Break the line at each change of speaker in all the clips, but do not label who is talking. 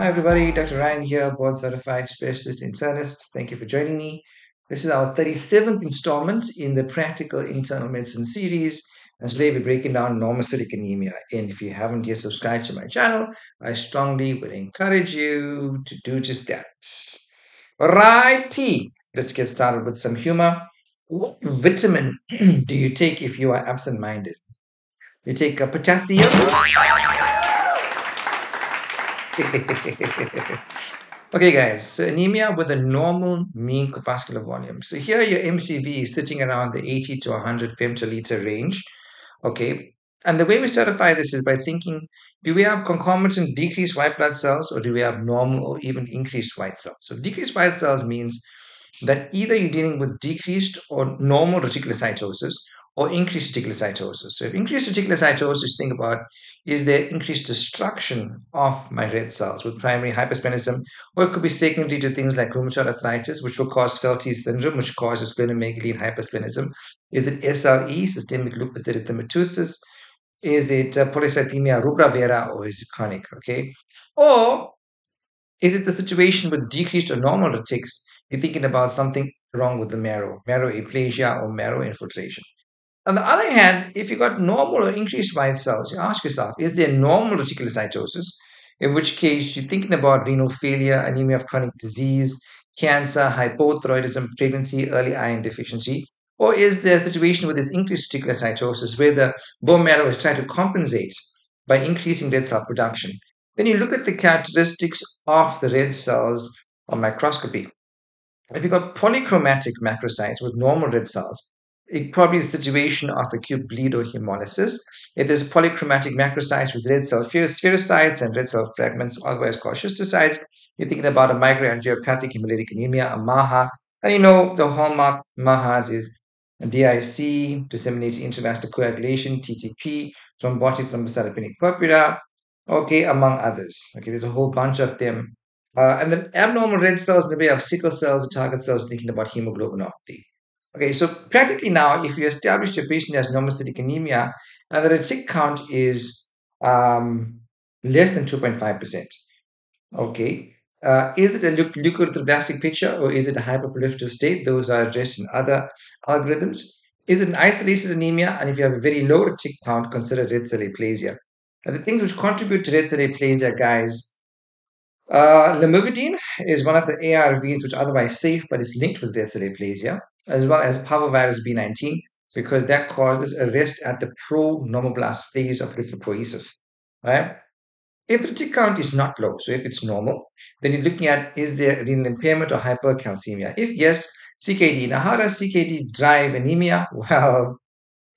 Hi everybody, Dr. Ryan here, board certified specialist internist. Thank you for joining me. This is our 37th installment in the practical internal medicine series. And today we're breaking down normocytic anemia. And if you haven't yet subscribed to my channel, I strongly would encourage you to do just that. Righty, let's get started with some humor. What vitamin do you take if you are absent-minded? You take potassium. Okay, guys, so anemia with a normal mean corpuscular volume. So here your MCV is sitting around the 80 to 100 femtoliter range. Okay, and the way we certify this is by thinking, do we have concomitant decreased white blood cells or do we have normal or even increased white cells? So decreased white cells means that either you're dealing with decreased or normal reticulocytosis or increased reticulocytosis. So if increased reticulocytosis, think about, is there increased destruction of my red cells with primary hypersplenism, or it could be secondary to things like rheumatoid arthritis, which will cause Felty's syndrome, which causes splenomegaly and hypersplenism. Is it SLE, systemic lupus erythematosus? Is it polycythemia rubra vera, or is it chronic? Okay, or is it the situation with decreased or normal retics? You're thinking about something wrong with the marrow aplasia or marrow infiltration. On the other hand, if you got normal or increased white cells, you ask yourself, is there normal reticulocytosis? In which case, you're thinking about renal failure, anemia of chronic disease, cancer, hypothyroidism, pregnancy, early iron deficiency. Or is there a situation with this increased reticulocytosis where the bone marrow is trying to compensate by increasing red cell production? Then you look at the characteristics of the red cells on microscopy. If you've got polychromatic macrocytes with normal red cells, it probably is a situation of acute bleed or hemolysis. If there's polychromatic macrocytes with red cell spherocytes and red cell fragments, otherwise called schistocytes, you're thinking about a microangiopathic hemolytic anemia, a MAHA. And you know the hallmark MAHAs is DIC, disseminated intravascular coagulation, TTP, thrombotic thrombocytopenic purpura, okay, among others. Okay, there's a whole bunch of them. And then abnormal red cells in the way of sickle cells, the target cells, thinking about hemoglobinopathy. Okay, so practically now, if you establish your patient has normocytic anemia and the retic count is less than 2.5%, okay, is it a leukoerythroblastic picture or is it a hyperproliferative state? Those are addressed in other algorithms. Is it an isolated anemia? And if you have a very low retic count, consider red cell aplasia. And the things which contribute to red cell aplasia, guys, lamivudine is one of the ARVs which are otherwise safe but is linked with red cell aplasia, as well as parvovirus B19, because that causes arrest at the pro-normoblast phase of erythropoiesis. Right? If the retic count is not low, so if it's normal, then you're looking at, is there renal impairment or hypercalcemia? If yes, CKD. Now, how does CKD drive anemia? Well,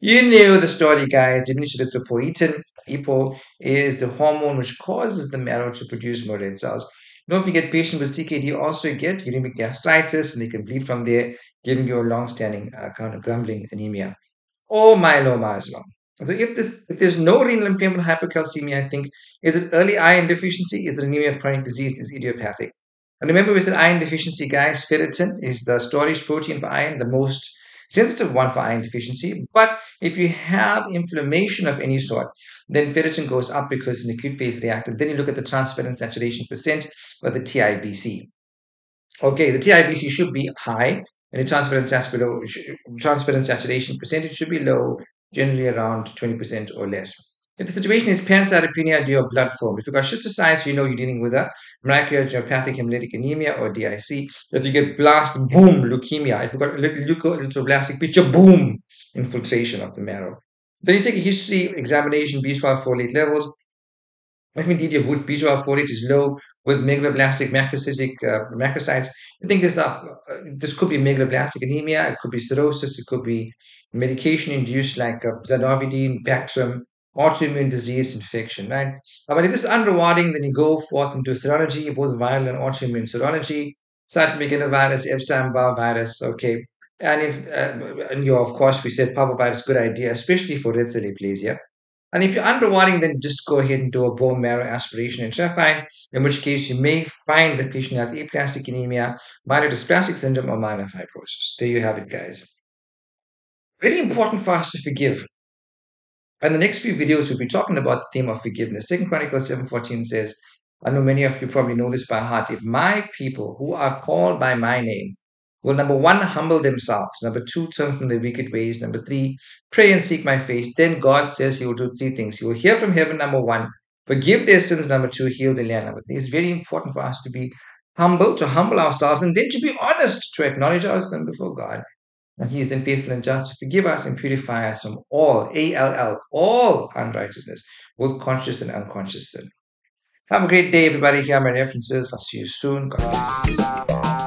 you knew the story, guys. Diminished erythropoietin, EPO, is the hormone which causes the marrow to produce more red cells. Don't forget, patients with CKD also get uremic gastritis, and they can bleed from there, giving you a long-standing kind of grumbling anemia, or myeloma as well. So if there's no renal impairment, hypercalcemia, I think, is it early iron deficiency? Is it anemia of chronic disease? Is idiopathic? And remember, we said iron deficiency, guys. Ferritin is the storage protein for iron, the most sensitive one for iron deficiency. But if you have inflammation of any sort, then ferritin goes up because it's an acute phase reactant. Then you look at the transferrin saturation percent or the TIBC. Okay, the TIBC should be high, and the transferrin saturation percentage should be low, generally around 20% or less. If the situation is pancytopenia, do your blood film. If you've got schistocytes, you know you're dealing with a microangiopathic hemolytic anemia or DIC. If you get blast, boom, leukemia. If you've got leukoerythroblastic picture, boom, infiltration of the marrow. Then you take a history examination, B12 folate levels. If indeed your B12 folate is low with megaloblastic macrocytes, I think this could be megaloblastic anemia, it could be cirrhosis, it could be medication induced like zidovudine, Bactrim, autoimmune disease infection, right? But if this is underwater, then you go forth into serology, both viral and autoimmune serology, cytomegalovirus, Epstein-Barr virus, okay. And of course, we said parvovirus, good idea, especially for red cell aplasia. And if you're underwater, then just go ahead and do a bone marrow aspiration and trophine, in which case you may find the patient has aplastic anemia, myelodysplastic syndrome, or myelofibrosis. There you have it, guys. Really important for us to forgive. And the next few videos, we'll be talking about the theme of forgiveness. 2 Chronicles 7:14 says, I know many of you probably know this by heart. If my people who are called by my name will, number one, humble themselves, number two, turn from their wicked ways, number three, pray and seek my face, then God says he will do three things. He will hear from heaven, number one, forgive their sins, number two, heal the land. Number three, it's very important for us to be humble, to humble ourselves, and then to be honest, to acknowledge our sin before God. And he is then faithful and just to forgive us and purify us from all, A-L-L, all unrighteousness, both conscious and unconscious sin. Have a great day, everybody. Here are my references. I'll see you soon. God bless.